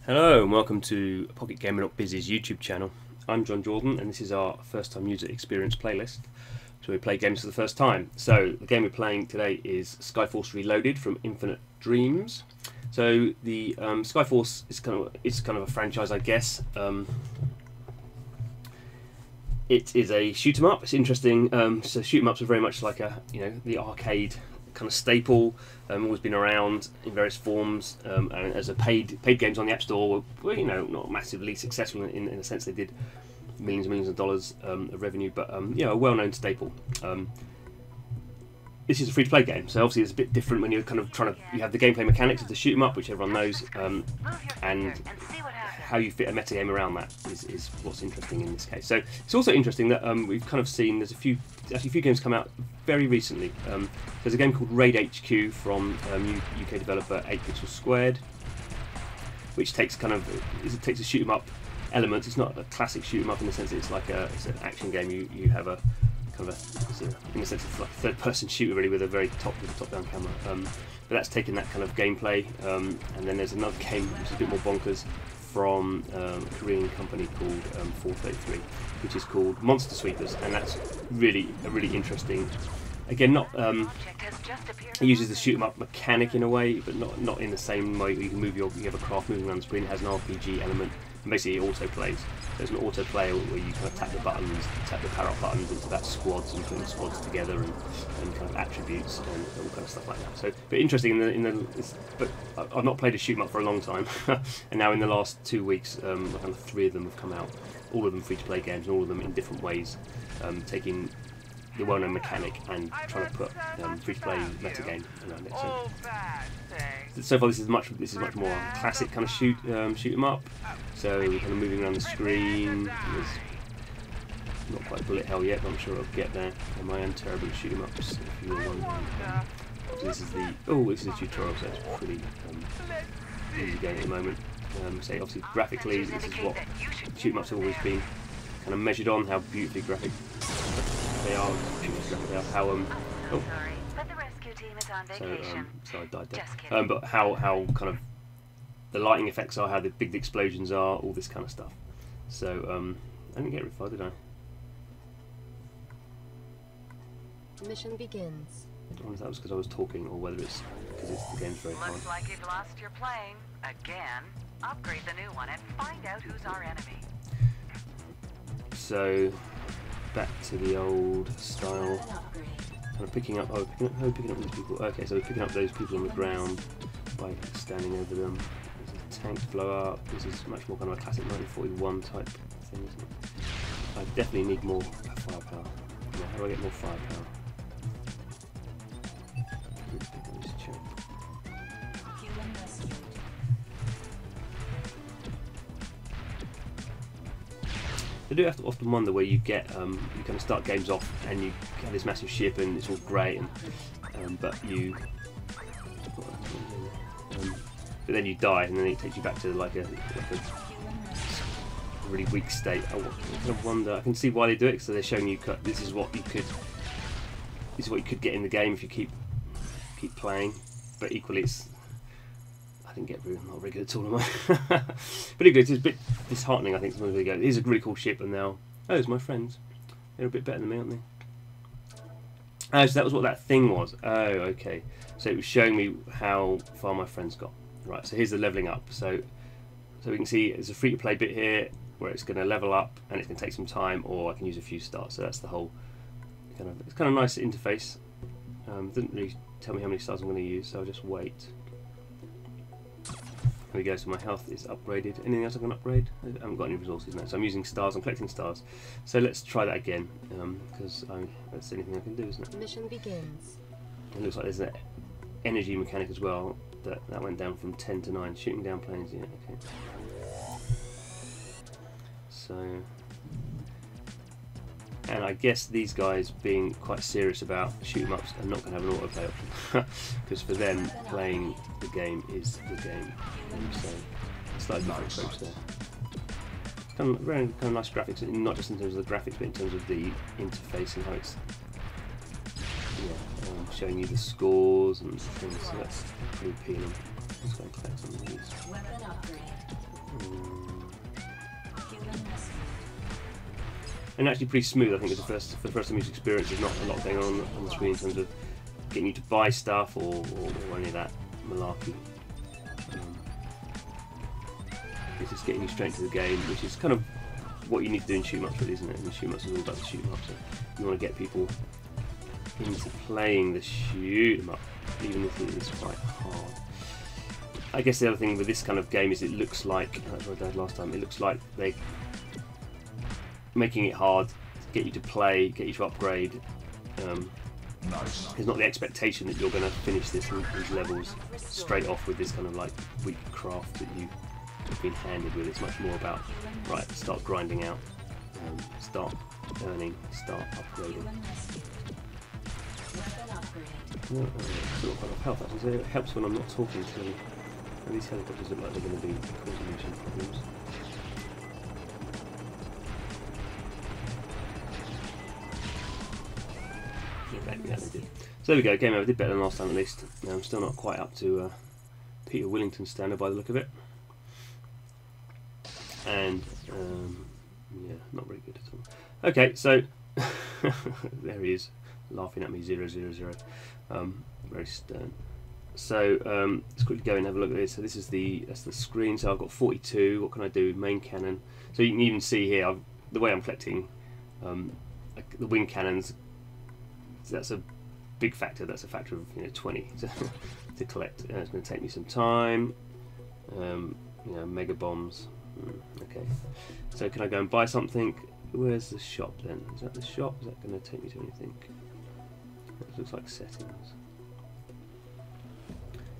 Hello and welcome to Pocket Gamer Not Busy's YouTube channel. I'm Jon Jordan and this is our first time user experience playlist. So we play games for the first time. So the game we're playing today is Skyforce Reloaded from Infinite Dreams. So the Skyforce is kind of a franchise, I guess. It is a shoot 'em up. It's interesting. So shoot 'em ups are very much like the arcade kind of staple. Always been around in various forms, and as a paid games on the App Store were not massively successful in a sense. They did millions and millions of dollars of revenue, but a well-known staple. This is a free-to-play game, so obviously it's a bit different when you're kind of you have the gameplay mechanics of the shoot 'em up, which everyone knows, and how you fit a metagame around that is what's interesting in this case. So it's also interesting that we've kind of seen there's actually a few games come out very recently. There's a game called Raid HQ from UK developer 8 Pixels Squared, which takes a shoot 'em up element. It's not a classic shoot 'em up in the sense that it's like it's an action game. You have a kind of in a sense it's like a third-person shooter really with a very top-down camera. But that's taken that kind of gameplay, and then there's another game which is a bit more bonkers from a Korean company called 433, which is called Monster Sweepers, and that's really interesting. Again, it uses the shoot 'em up mechanic in a way, but not in the same way. You can you have a craft moving around the screen. It has an RPG element, and basically it auto plays. There's an auto play where you kind of tap the buttons, tap the power up buttons into that squads and put the squads together and kind of attributes and all kind of stuff like that. So, but interesting but I've not played a shoot 'em up for a long time, and now in the last 2 weeks, kind of 3 of them have come out. All of them free-to-play games, and all of them in different ways, taking the well-known mechanic and trying to put free-to-play metagame around it. So far, this is much more classic kind of shoot 'em up. So we're kind of moving around the screen. There's not quite bullet hell yet, but I'm sure I'll get there. And I am terrible at shoot 'em ups. If you were wondering, this is a tutorial, so it's pretty easy going at the moment. So obviously graphically, this is what shoot 'em ups have always been kind of measured on, how beautifully graphic they are, so I died there. But how kind of the lighting effects are, how big the explosions are, all this kind of stuff. So I didn't get very far, did I? Mission begins. I don't know if that was because I was talking or whether it's because the game's very hard. Looks like you've lost your plane again. Upgrade the new one and find out who's our enemy. So back to the old style, kind of picking up these people. Okay, so we're picking up those people on the ground by standing over them. There's a tank to blow up. This is much more kind of a classic 1941 type thing, isn't it? I definitely need more firepower. Yeah, how do I get more firepower? Let's check. I do have to often wonder where you get you kind of start games off and you have this massive ship and it's all great, and but then you die and then it takes you back to like a really weak state. I kind of wonder. I can see why they do it, so they're showing you this is what you could get in the game if you keep playing, but equally it's. I didn't get not very good at all, am I? But it's a bit disheartening, I think. Sometimes we go, here's a really cool ship, and now, it's my friends. They're a bit better than me, aren't they? Oh, so that was what that thing was. Oh, okay. So it was showing me how far my friends got. Right, so here's the leveling up. So we can see there's a free-to-play bit here where it's going to level up, and it's going to take some time, or I can use a few stars. So that's the whole it's kind of nice interface. Didn't really tell me how many stars I'm going to use, so I'll just wait. There we go, so my health is upgraded. Anything else I can upgrade? I haven't got any resources now, so I'm using stars, I'm collecting stars. So let's try that again, because that's the only thing I can do, isn't it? Mission begins. It looks like there's an energy mechanic as well, that went down from 10 to 9. Shooting down planes, yeah, okay. So, and I guess these guys being quite serious about shoot 'em ups are not going to have an autoplay option, because for them playing the game is the game. So slightly different approach there. Very kind of nice graphics, not just in terms of the graphics, but in terms of the interface and how it's showing you the scores and things. So that's pretty appealing. Let's go and collect some of these. And actually pretty smooth, I think, for the first time user experience. There's not a lot going on the screen in terms of getting you to buy stuff or any of that malarkey. It's just getting you straight to the game, which is kind of what you need to do in shoot-em-ups, really, isn't it? And shoot-em-ups is all about the shoot-em-up, so you want to get people into playing the shoot-em-up, even if it is quite hard. I guess the other thing with this kind of game is it looks like, that's what I did last time, it looks like they're making it hard to get you to play, get you to upgrade. There's not the expectation that you're going to finish these levels straight off with this kind of like weak craft that you have been handed with. It's much more about, right, start grinding out, start earning, start upgrading. Still not quite enough health, actually, so it helps when I'm not talking to them. And these helicopters look like they're going to be causing me some problems. Yeah, they did. So there we go, game over. Did better than last time at least. I'm still not quite up to Peter Willington's standard by the look of it. And yeah, not very good at all. Okay, so there he is, laughing at me, 000. Very stern. So let's quickly go and have a look at this. So this is that's the screen. So I've got 42. What can I do? Main cannon. So you can even see here the way I'm collecting like the wing cannons. So that's a big factor. That's a factor of 20 to collect. It's going to take me some time. Mega bombs. Okay. So can I go and buy something? Where's the shop then? Is that the shop? Is that going to take me to anything? It looks like settings.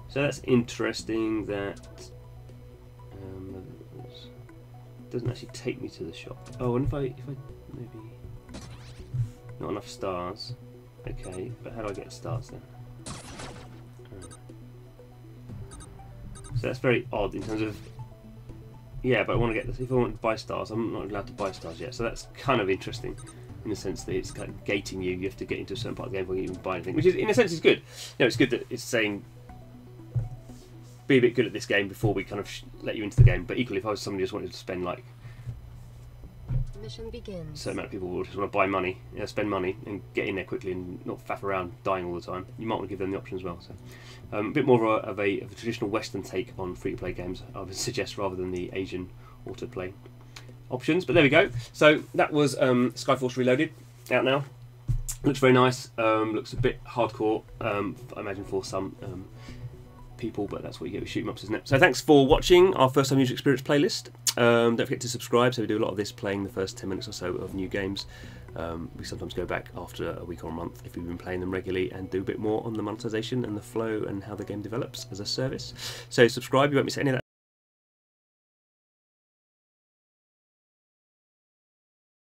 So that's interesting. That doesn't actually take me to the shop. Oh, and if I maybe not enough stars. Okay, but how do I get stars then? So that's very odd in terms of, yeah, but I want to get this. If I want to buy stars, I'm not allowed to buy stars yet. So that's kind of interesting in the sense that it's kind of gating you. You have to get into a certain part of the game before you even buy anything, which is, in a sense, is good. It's good that it's saying be a bit good at this game before we kind of let you into the game. But equally, if I was somebody who just wanted to spend like mission begins. a certain amount of people will just want to buy money, spend money, and get in there quickly and not faff around dying all the time. You might want to give them the option as well. So, a bit more of a traditional Western take on free-to-play games, I would suggest, rather than the Asian autoplay options. But there we go. So that was Skyforce Reloaded, out now. Looks very nice. Looks a bit hardcore, I imagine, for some people, but that's what you get with shoot 'em ups, isn't it? So thanks for watching our first time user experience playlist. Don't forget to subscribe. So we do a lot of this playing the first 10 minutes or so of new games. We sometimes go back after a week or a month if we've been playing them regularly and do a bit more on the monetization and the flow and how the game develops as a service. So subscribe, you won't miss any of that.